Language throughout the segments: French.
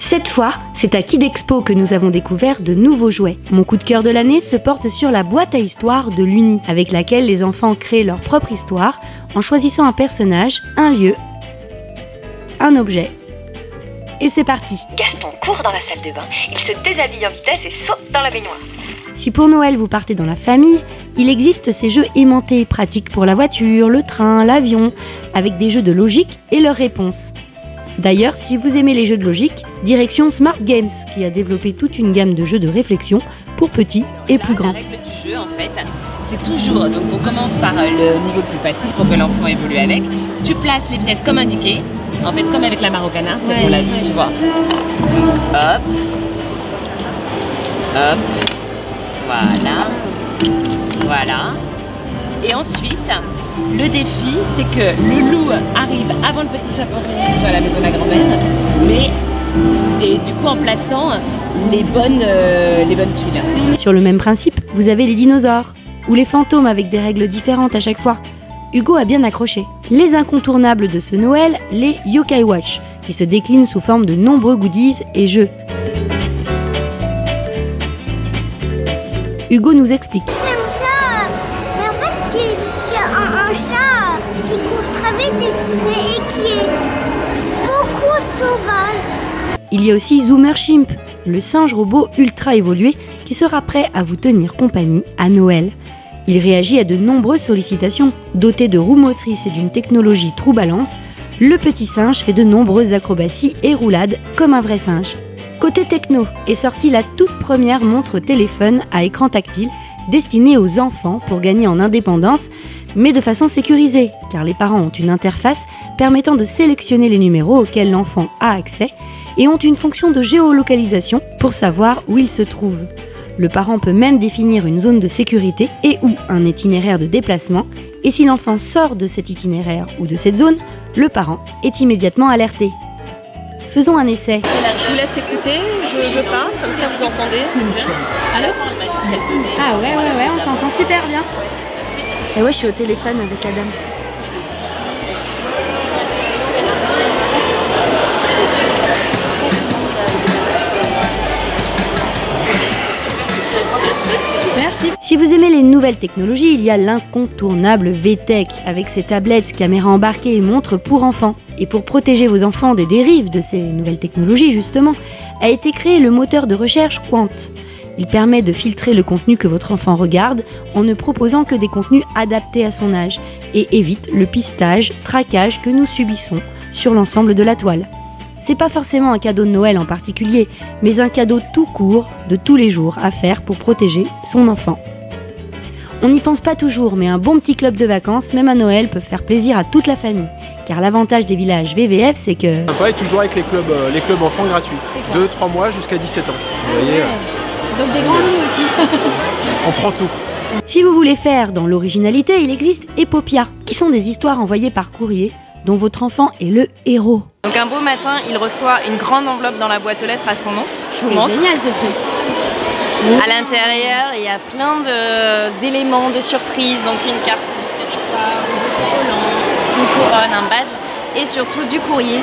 Cette fois, c'est à Kidexpo que nous avons découvert de nouveaux jouets. Mon coup de cœur de l'année se porte sur la boîte à histoire de l'Uni, avec laquelle les enfants créent leur propre histoire en choisissant un personnage, un lieu, un objet. Et c'est parti! Gaston court dans la salle de bain, il se déshabille en vitesse et saute dans la baignoire. Si pour Noël vous partez dans la famille, il existe ces jeux aimantés, pratiques pour la voiture, le train, l'avion, avec des jeux de logique et leurs réponses. D'ailleurs, si vous aimez les jeux de logique, direction Smart Games, qui a développé toute une gamme de jeux de réflexion pour petits et plus grands. La règle du jeu, en fait, c'est toujours, donc on commence par le niveau le plus facile pour que l'enfant évolue avec. Tu places les pièces comme indiqué, en fait comme avec la Marocana, on l'a vu, tu vois. Donc hop, hop, voilà. Et ensuite, le défi, c'est que le loup arrive avant le petit chaperon à la maison de la grand-mère, et du coup en plaçant les bonnes tuiles. Sur le même principe, vous avez les dinosaures, ou les fantômes avec des règles différentes à chaque fois. Hugo a bien accroché. Les incontournables de ce Noël, les Yokai Watch, qui se déclinent sous forme de nombreux goodies et jeux. Hugo nous explique. C'est un chat, mais en fait qui a un chat qui court très vite et qui est beaucoup sauvage. Il y a aussi Zoomer Chimp, le singe robot ultra évolué qui sera prêt à vous tenir compagnie à Noël. Il réagit à de nombreuses sollicitations. Doté de roues motrices et d'une technologie True Balance, le petit singe fait de nombreuses acrobaties et roulades comme un vrai singe. Côté techno, est sortie la toute première montre téléphone à écran tactile destinée aux enfants pour gagner en indépendance, mais de façon sécurisée, car les parents ont une interface permettant de sélectionner les numéros auxquels l'enfant a accès et ont une fonction de géolocalisation pour savoir où il se trouve. Le parent peut même définir une zone de sécurité et ou un itinéraire de déplacement, et si l'enfant sort de cet itinéraire ou de cette zone, le parent est immédiatement alerté. Faisons un essai. Je vous laisse écouter, je parle, comme ça vous entendez. Ah ouais, on s'entend super bien. Et ouais, je suis au téléphone avec la dame. Merci. Si vous aimez les nouvelles technologies, il y a l'incontournable VTech avec ses tablettes, caméras embarquées et montres pour enfants. Et pour protéger vos enfants des dérives de ces nouvelles technologies, justement, a été créé le moteur de recherche Qwant. Il permet de filtrer le contenu que votre enfant regarde en ne proposant que des contenus adaptés à son âge et évite le pistage, traquage que nous subissons sur l'ensemble de la toile. C'est pas forcément un cadeau de Noël en particulier, mais un cadeau tout court de tous les jours à faire pour protéger son enfant. On n'y pense pas toujours, mais un bon petit club de vacances, même à Noël, peut faire plaisir à toute la famille. Car l'avantage des villages VVF, c'est que... Pareil, toujours avec les clubs enfants gratuits. 2-3 mois jusqu'à 17 ans. Vous voyez, donc des grands lits aussi. on prend tout. Si vous voulez faire dans l'originalité, il existe Epopia, qui sont des histoires envoyées par courrier, dont votre enfant est le héros. Donc un beau matin, il reçoit une grande enveloppe dans la boîte aux lettres à son nom. Je vous montre. C'est génial ce truc. À l'intérieur, il y a plein d'éléments de surprise, donc une carte du territoire, des autocollants, une couronne, un badge et surtout du courrier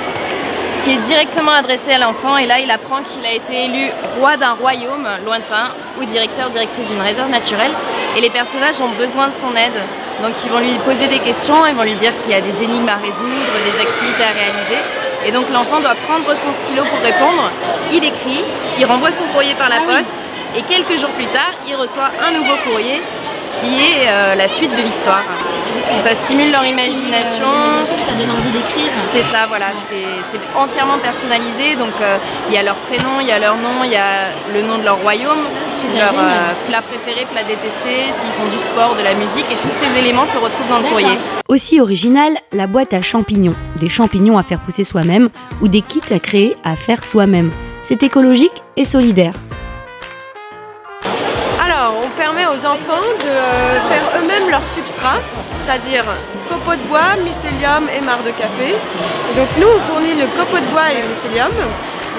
qui est directement adressé à l'enfant. Et là, il apprend qu'il a été élu roi d'un royaume lointain ou directrice d'une réserve naturelle. Et les personnages ont besoin de son aide. Donc ils vont lui poser des questions, ils vont lui dire qu'il y a des énigmes à résoudre, des activités à réaliser. Et donc l'enfant doit prendre son stylo pour répondre. Il écrit, il renvoie son courrier par la poste. Et quelques jours plus tard, il reçoit un nouveau courrier qui est la suite de l'histoire. Ça stimule leur imagination. Ça donne envie d'écrire. C'est ça, voilà. C'est entièrement personnalisé. Donc il y a leur prénom, il y a leur nom, il y a le nom de leur royaume, leur plat préféré, plat détesté, s'ils font du sport, de la musique. Et tous ces éléments se retrouvent dans le courrier. Aussi original, la boîte à champignons. Des champignons à faire pousser soi-même ou des kits à créer à faire soi-même. C'est écologique et solidaire. Alors, on permet aux enfants de faire eux-mêmes leur substrat, c'est-à-dire copeaux de bois, mycélium et marc de café. Et donc nous, on fournit le copeau de bois et le mycélium,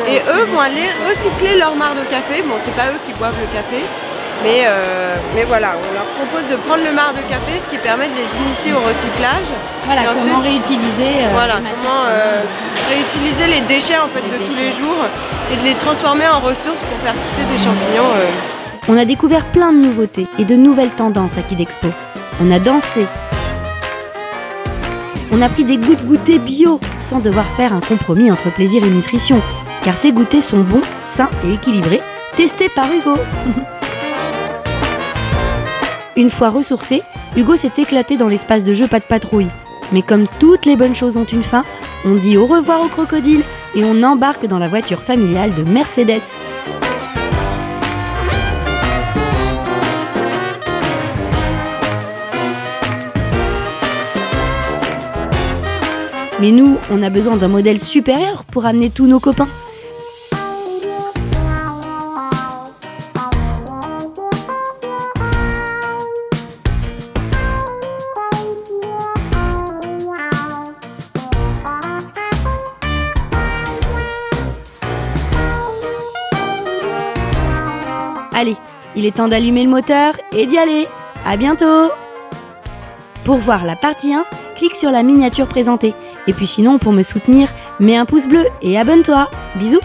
et eux vont aller recycler leur marc de café. Bon, c'est pas eux qui boivent le café, Mais voilà, on leur propose de prendre le marc de café, ce qui permet de les initier au recyclage. Voilà, et comment ensuite, réutiliser comment réutiliser les déchets en fait, de tous les jours et de les transformer en ressources pour faire pousser des champignons. On a découvert plein de nouveautés et de nouvelles tendances à Kidexpo. On a dansé. On a pris des goûts de goûter bio sans devoir faire un compromis entre plaisir et nutrition. Car ces goûters sont bons, sains et équilibrés, testés par Hugo. Une fois ressourcé, Hugo s'est éclaté dans l'espace de jeu Pas de patrouille. Mais comme toutes les bonnes choses ont une fin, on dit au revoir au crocodile et on embarque dans la voiture familiale de Mercedes. Mais nous, on a besoin d'un modèle supérieur pour amener tous nos copains. Allez, il est temps d'allumer le moteur et d'y aller. À bientôt! Pour voir la partie 1, clique sur la miniature présentée. Et puis sinon, pour me soutenir, mets un pouce bleu et abonne-toi. Bisous!